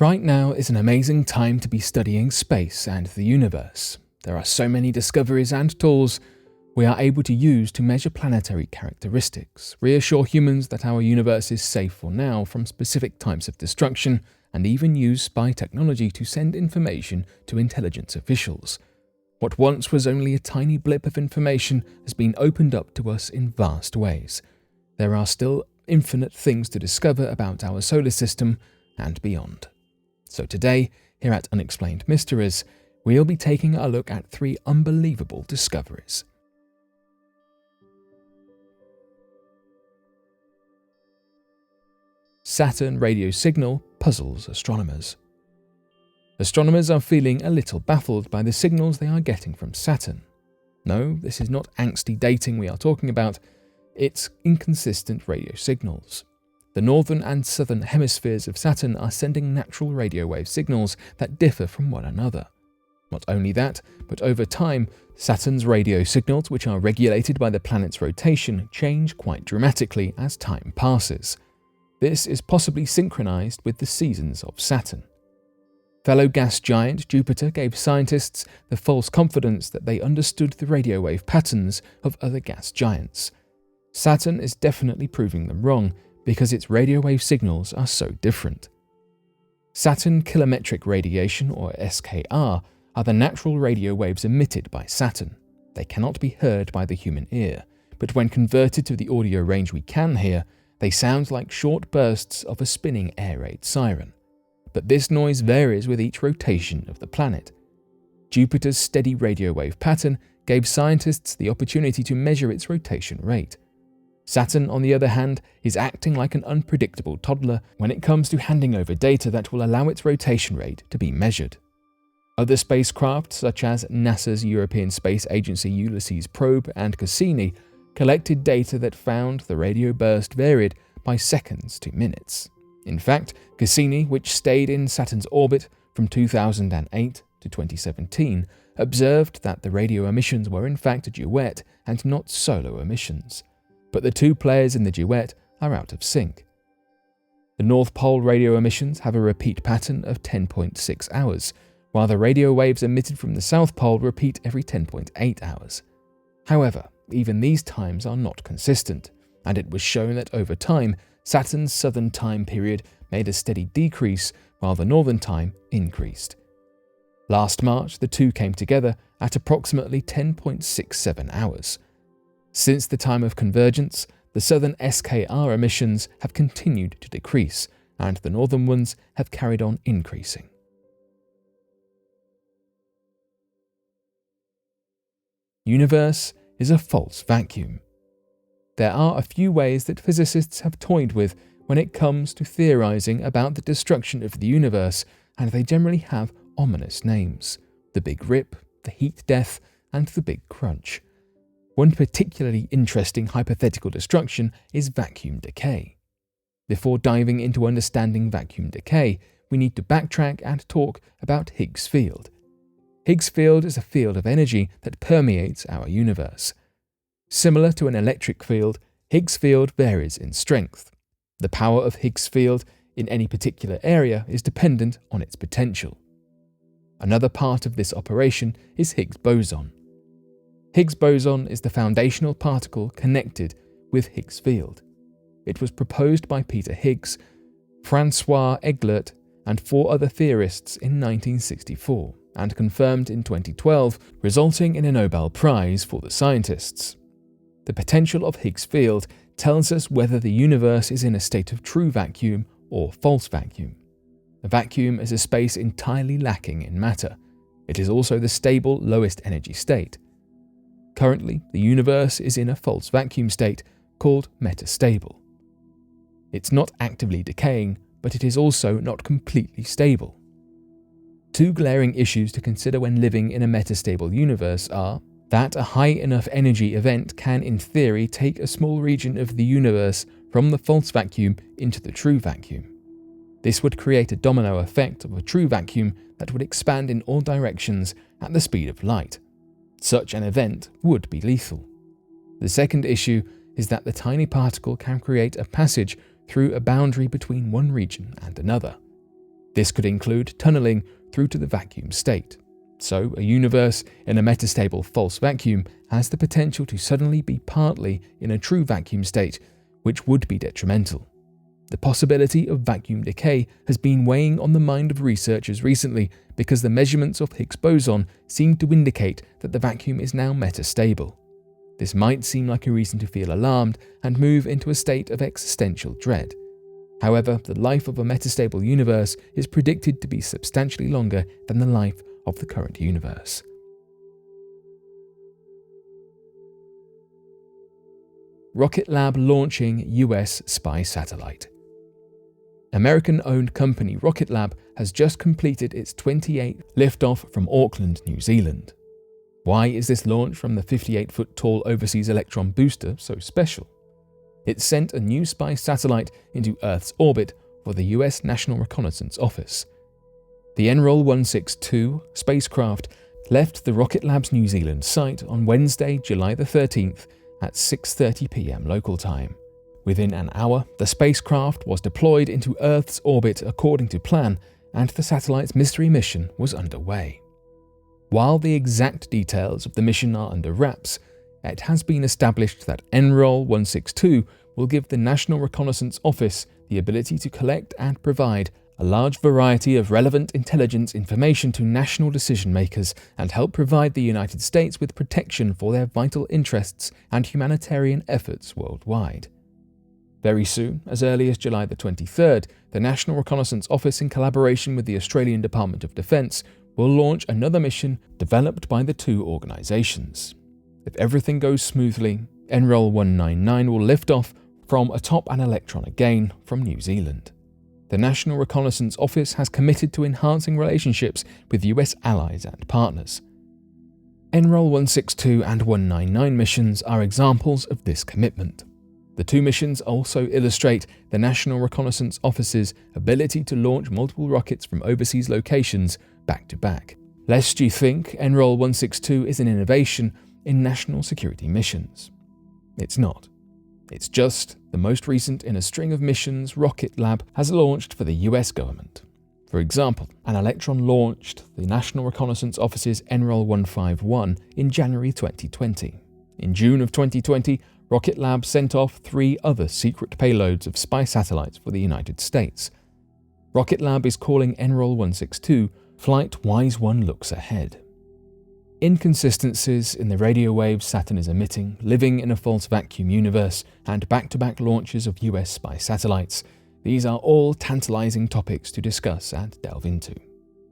Right now is an amazing time to be studying space and the universe. There are so many discoveries and tools we are able to use to measure planetary characteristics, reassure humans that our universe is safe for now from specific types of destruction, and even use spy technology to send information to intelligence officials. What once was only a tiny blip of information has been opened up to us in vast ways. There are still infinite things to discover about our solar system and beyond. So today, here at Unexplained Mysteries, we'll be taking a look at 3 unbelievable discoveries. Saturn radio signal puzzles astronomers. Astronomers are feeling a little baffled by the signals they are getting from Saturn. No, this is not angsty dating we are talking about, it's inconsistent radio signals. The northern and southern hemispheres of Saturn are sending natural radio wave signals that differ from one another. Not only that, but over time, Saturn's radio signals, which are regulated by the planet's rotation, change quite dramatically as time passes. This is possibly synchronized with the seasons of Saturn. Fellow gas giant Jupiter gave scientists the false confidence that they understood the radio wave patterns of other gas giants. Saturn is definitely proving them wrong, because its radio wave signals are so different. Saturn kilometric radiation, or SKR, are the natural radio waves emitted by Saturn. They cannot be heard by the human ear, but when converted to the audio range we can hear, they sound like short bursts of a spinning air raid siren. But this noise varies with each rotation of the planet. Jupiter's steady radio wave pattern gave scientists the opportunity to measure its rotation rate. Saturn, on the other hand, is acting like an unpredictable toddler when it comes to handing over data that will allow its rotation rate to be measured. Other spacecraft, such as NASA's European Space Agency Ulysses probe and Cassini, collected data that found the radio burst varied by seconds to minutes. In fact, Cassini, which stayed in Saturn's orbit from 2008 to 2017, observed that the radio emissions were in fact a duet and not solo emissions. But the 2 players in the duet are out of sync. The North Pole radio emissions have a repeat pattern of 10.6 hours, while the radio waves emitted from the South Pole repeat every 10.8 hours. However, even these times are not consistent, and it was shown that over time, Saturn's southern time period made a steady decrease while the northern time increased. Last March, the 2 came together at approximately 10.67 hours. Since the time of convergence, the southern SKR emissions have continued to decrease, and the northern ones have carried on increasing. Universe is a false vacuum. There are a few ways that physicists have toyed with when it comes to theorizing about the destruction of the universe, and they generally have ominous names: the Big Rip, the Heat Death, and the Big Crunch. One particularly interesting hypothetical destruction is vacuum decay. Before diving into understanding vacuum decay, we need to backtrack and talk about Higgs field. Higgs field is a field of energy that permeates our universe. Similar to an electric field, Higgs field varies in strength. The power of Higgs field in any particular area is dependent on its potential. Another part of this operation is Higgs boson. Higgs boson is the foundational particle connected with Higgs field. It was proposed by Peter Higgs, Francois Eglert, and 4 other theorists in 1964, and confirmed in 2012, resulting in a Nobel Prize for the scientists. The potential of Higgs field tells us whether the universe is in a state of true vacuum or false vacuum. A vacuum is a space entirely lacking in matter. It is also the stable lowest energy state. Currently, the universe is in a false vacuum state called metastable. It's not actively decaying, but it is also not completely stable. 2 glaring issues to consider when living in a metastable universe are that a high enough energy event can in theory take a small region of the universe from the false vacuum into the true vacuum. This would create a domino effect of a true vacuum that would expand in all directions at the speed of light. Such an event would be lethal. The second issue is that the tiny particle can create a passage through a boundary between one region and another. This could include tunneling through to the vacuum state. So, a universe in a metastable false vacuum has the potential to suddenly be partly in a true vacuum state, which would be detrimental. The possibility of vacuum decay has been weighing on the mind of researchers recently because the measurements of Higgs boson seem to indicate that the vacuum is now metastable. This might seem like a reason to feel alarmed and move into a state of existential dread. However, the life of a metastable universe is predicted to be substantially longer than the life of the current universe. Rocket Lab launching US spy satellite. American-owned company Rocket Lab has just completed its 28th liftoff from Auckland, New Zealand. Why is this launch from the 58-foot-tall overseas electron booster so special? It sent a new spy satellite into Earth's orbit for the US National Reconnaissance Office. The NROL 162 spacecraft left the Rocket Lab's New Zealand site on Wednesday, July the 13th at 6:30 p.m. local time. Within an hour, the spacecraft was deployed into Earth's orbit according to plan, and the satellite's mystery mission was underway. While the exact details of the mission are under wraps, it has been established that NROL 162 will give the National Reconnaissance Office the ability to collect and provide a large variety of relevant intelligence information to national decision makers and help provide the United States with protection for their vital interests and humanitarian efforts worldwide. Very soon, as early as July the 23rd, the National Reconnaissance Office, in collaboration with the Australian Department of Defence, will launch another mission developed by the two organisations. If everything goes smoothly, NROL 199 will lift off from atop an electron again from New Zealand. The National Reconnaissance Office has committed to enhancing relationships with US allies and partners. NROL 162 and 199 missions are examples of this commitment. The two missions also illustrate the National Reconnaissance Office's ability to launch multiple rockets from overseas locations back to back. Lest you think NROL 162 is an innovation in national security missions. It's not. It's just the most recent in a string of missions Rocket Lab has launched for the US government. For example, an Electron launched the National Reconnaissance Office's NROL 151 in January 2020. In June of 2020, Rocket Lab sent off 3 other secret payloads of spy satellites for the United States. Rocket Lab is calling NROL 162 Flight Wise One Looks Ahead. Inconsistencies in the radio waves Saturn is emitting, living in a false vacuum universe, and back-to-back launches of US spy satellites. These are all tantalizing topics to discuss and delve into.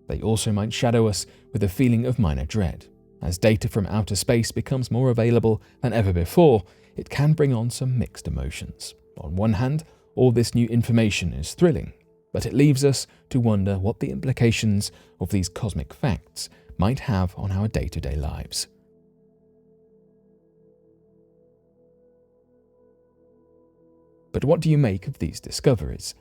They also might shadow us with a feeling of minor dread. As data from outer space becomes more available than ever before, it can bring on some mixed emotions. On one hand, all this new information is thrilling, but it leaves us to wonder what the implications of these cosmic facts might have on our day-to-day lives. But what do you make of these discoveries?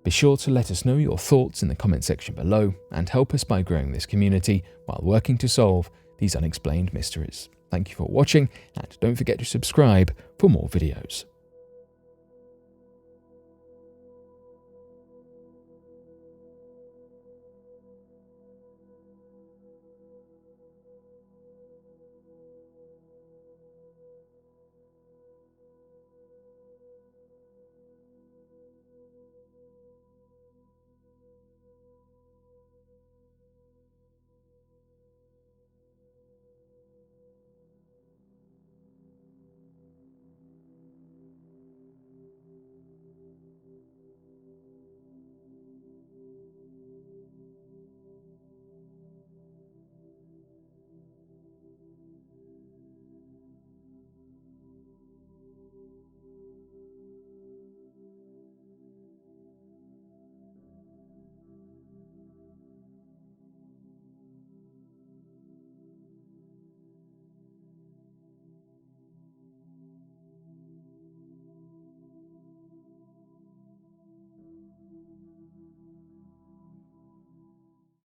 Be sure to let us know your thoughts in the comment section below and help us by growing this community while working to solve these unexplained mysteries. Thank you for watching, and don't forget to subscribe for more videos.